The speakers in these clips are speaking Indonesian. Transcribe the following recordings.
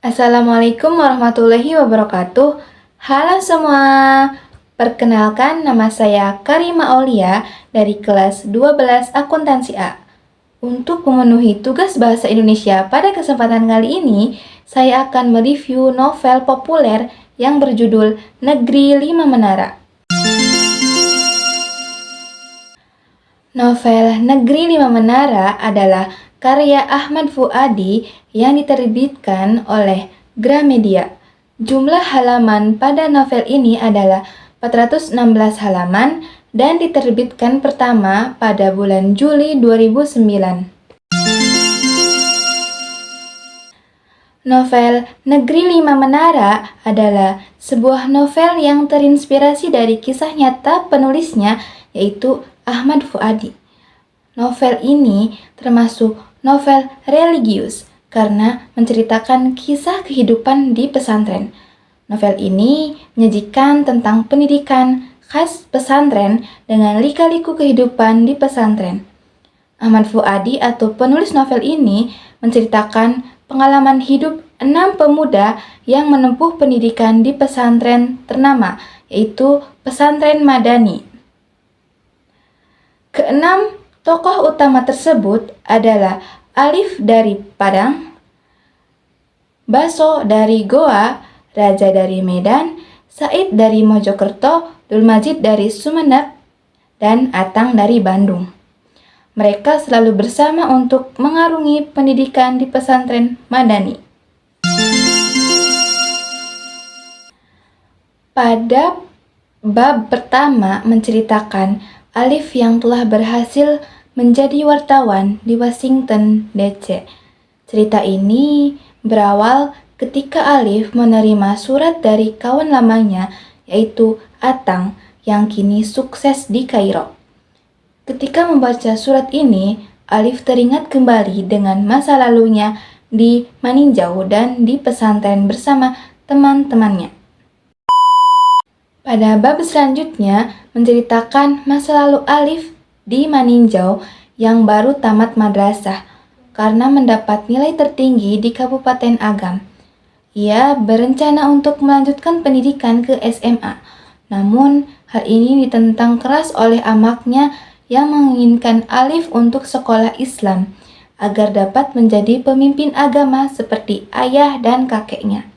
Assalamualaikum warahmatullahi wabarakatuh. Halo semua, perkenalkan nama saya Karima Aulia dari kelas 12 Akuntansi A. Untuk memenuhi tugas bahasa Indonesia pada kesempatan kali ini, saya akan mereview novel populer yang berjudul Negeri Lima Menara. Novel Negeri Lima Menara adalah karya Ahmad Fuadi yang diterbitkan oleh Gramedia. Jumlah halaman pada novel ini adalah 416 halaman dan diterbitkan pertama pada bulan Juli 2009. Novel Negeri Lima Menara adalah sebuah novel yang terinspirasi dari kisah nyata penulisnya, yaitu Ahmad Fuadi. Novel ini termasuk novel religius karena menceritakan kisah kehidupan di pesantren. Novel ini menyajikan tentang pendidikan khas pesantren dengan lika-liku kehidupan di pesantren. Ahmad Fuadi atau penulis novel ini menceritakan pengalaman hidup 6 pemuda yang menempuh pendidikan di pesantren ternama, yaitu Pesantren Madani. Keenam tokoh utama tersebut adalah Alif dari Padang, Baso dari Goa, Raja dari Medan, Said dari Mojokerto, Dulmajid dari Sumeneb, dan Atang dari Bandung. Mereka selalu bersama untuk mengarungi pendidikan di pesantren Madani. Pada bab pertama menceritakan Alif yang telah berhasil menjadi wartawan di Washington, D.C. Cerita ini berawal ketika Alif menerima surat dari kawan lamanya, yaitu Atang, yang kini sukses di Kairo. Ketika membaca surat ini, Alif teringat kembali dengan masa lalunya di Maninjau dan di pesantren bersama teman-temannya. Pada bab selanjutnya menceritakan masa lalu Alif di Maninjau yang baru tamat madrasah karena mendapat nilai tertinggi di Kabupaten Agam. Ia berencana untuk melanjutkan pendidikan ke SMA, namun hal ini ditentang keras oleh amaknya yang menginginkan Alif untuk sekolah Islam agar dapat menjadi pemimpin agama seperti ayah dan kakeknya.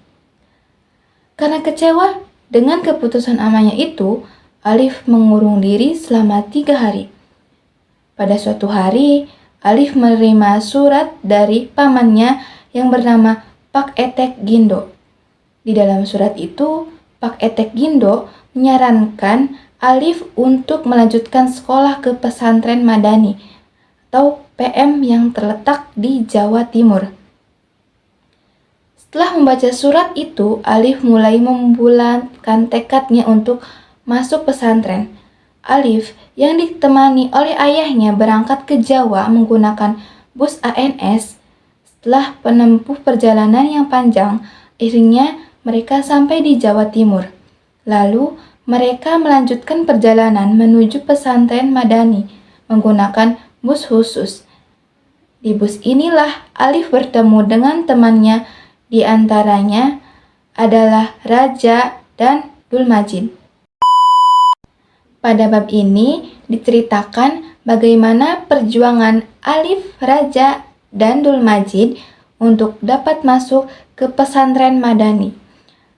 Karena kecewa dengan keputusan amahnya itu, Alif mengurung diri selama 3 hari. Pada suatu hari, Alif menerima surat dari pamannya yang bernama Pak Etek Gindo. Di dalam surat itu, Pak Etek Gindo menyarankan Alif untuk melanjutkan sekolah ke pesantren Madani atau PM yang terletak di Jawa Timur. Setelah membaca surat itu, Alif mulai membulatkan tekadnya untuk masuk pesantren. Alif yang ditemani oleh ayahnya berangkat ke Jawa menggunakan bus ANS. Setelah menempuh perjalanan yang panjang, akhirnya mereka sampai di Jawa Timur. Lalu mereka melanjutkan perjalanan menuju pesantren Madani menggunakan bus khusus. Di bus inilah Alif bertemu dengan temannya, di antaranya adalah Raja dan Dulmajid. Pada bab ini diceritakan bagaimana perjuangan Alif, Raja, dan Dulmajid untuk dapat masuk ke pesantren Madani.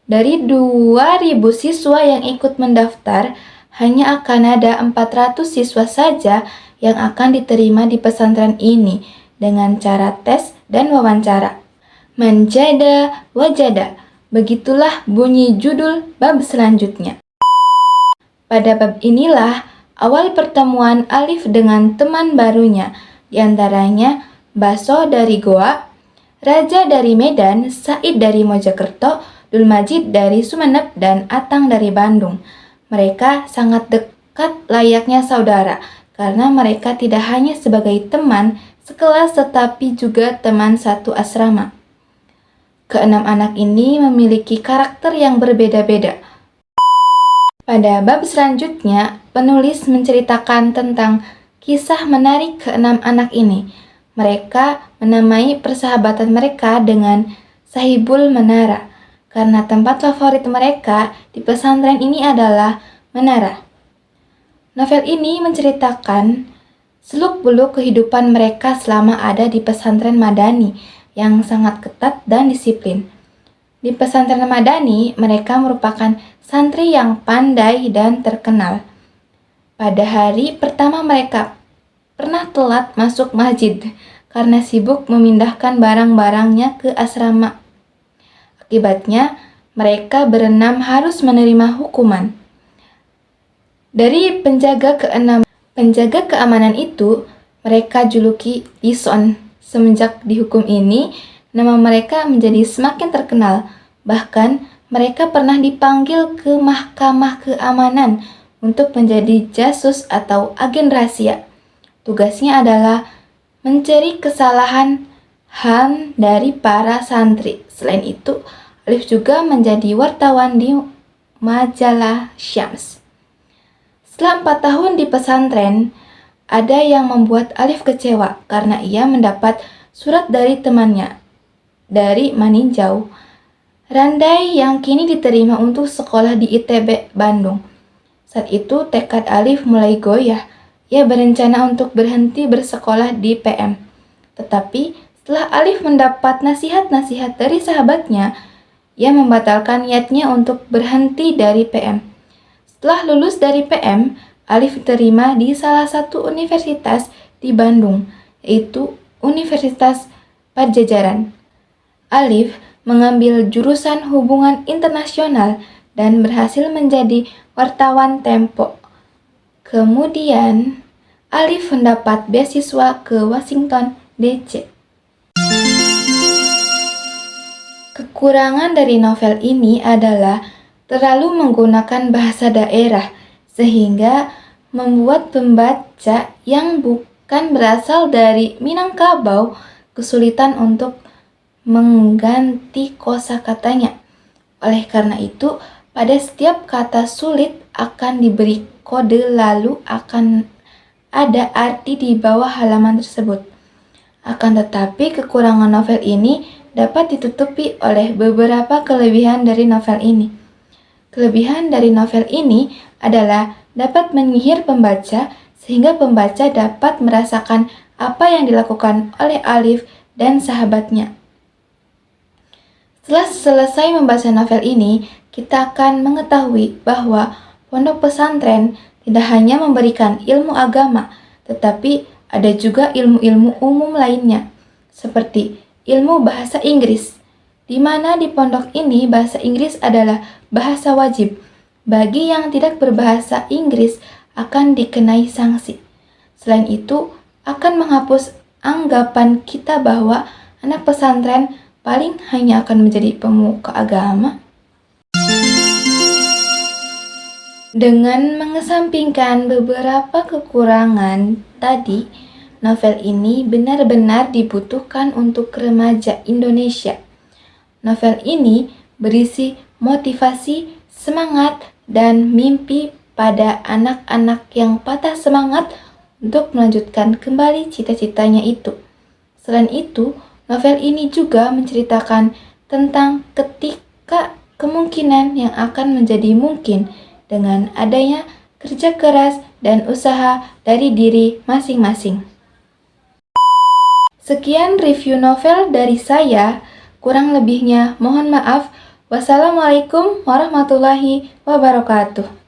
Dari 2.000 siswa yang ikut mendaftar, hanya akan ada 400 siswa saja yang akan diterima di pesantren ini dengan cara tes dan wawancara. Manjada wajada, begitulah bunyi judul bab selanjutnya. Pada bab inilah awal pertemuan Alif dengan teman barunya, diantaranya Baso dari Goa, Raja dari Medan, Said dari Mojokerto, Dulmajid dari Sumeneb, dan Atang dari Bandung. Mereka sangat dekat layaknya saudara, karena mereka tidak hanya sebagai teman sekelas tetapi juga teman satu asrama. Keenam anak ini memiliki karakter yang berbeda-beda. Pada bab selanjutnya, penulis menceritakan tentang kisah menarik keenam anak ini. Mereka menamai persahabatan mereka dengan Sahibul Menara, karena tempat favorit mereka di pesantren ini adalah menara. Novel ini menceritakan seluk-beluk kehidupan mereka selama ada di pesantren Madani yang sangat ketat dan disiplin. Di pesantren Madani, mereka merupakan santri yang pandai dan terkenal. Pada hari pertama mereka pernah telat masuk masjid karena sibuk memindahkan barang-barangnya ke asrama. Akibatnya, mereka berenam harus menerima hukuman. Dari penjaga keamanan itu, mereka juluki Lison. Semenjak dihukum ini, nama mereka menjadi semakin terkenal. Bahkan, mereka pernah dipanggil ke Mahkamah Keamanan untuk menjadi jasus atau agen rahasia. Tugasnya adalah mencari kesalahan HAM dari para santri. Selain itu, Alif juga menjadi wartawan di majalah Syams. Setelah 4 tahun di pesantren, ada yang membuat Alif kecewa karena ia mendapat surat dari temannya, dari Maninjau, Randai yang kini diterima untuk sekolah di ITB Bandung. Saat itu tekad Alif mulai goyah. Ia berencana untuk berhenti bersekolah di PM. Tetapi setelah Alif mendapat nasihat-nasihat dari sahabatnya, ia membatalkan niatnya untuk berhenti dari PM. Setelah lulus dari PM, Alif diterima di salah satu universitas di Bandung, yaitu Universitas Padjadjaran. Alif mengambil jurusan hubungan internasional dan berhasil menjadi wartawan Tempo. Kemudian, Alif mendapat beasiswa ke Washington, D.C. Kekurangan dari novel ini adalah terlalu menggunakan bahasa daerah, sehingga membuat pembaca yang bukan berasal dari Minangkabau kesulitan untuk mengganti kosakatanya. Oleh karena itu, pada setiap kata sulit akan diberi kode lalu akan ada arti di bawah halaman tersebut. Akan tetapi kekurangan novel ini dapat ditutupi oleh beberapa kelebihan dari novel ini. Kelebihan dari novel ini adalah dapat menyihir pembaca sehingga pembaca dapat merasakan apa yang dilakukan oleh Alif dan sahabatnya. Setelah selesai membaca novel ini, kita akan mengetahui bahwa pondok pesantren tidak hanya memberikan ilmu agama, tetapi ada juga ilmu-ilmu umum lainnya, seperti ilmu bahasa Inggris, di mana di pondok ini bahasa Inggris adalah bahasa wajib. Bagi yang tidak berbahasa Inggris akan dikenai sanksi. Selain itu, akan menghapus anggapan kita bahwa anak pesantren paling hanya akan menjadi pemuka agama. Dengan mengesampingkan beberapa kekurangan tadi, novel ini benar-benar dibutuhkan untuk remaja Indonesia. Novel ini berisi motivasi, semangat, dan mimpi pada anak-anak yang patah semangat untuk melanjutkan kembali cita-citanya itu. Selain itu, novel ini juga menceritakan tentang ketika kemungkinan yang akan menjadi mungkin dengan adanya kerja keras dan usaha dari diri masing-masing. Sekian review novel dari saya, kurang lebihnya mohon maaf. Wassalamualaikum warahmatullahi wabarakatuh.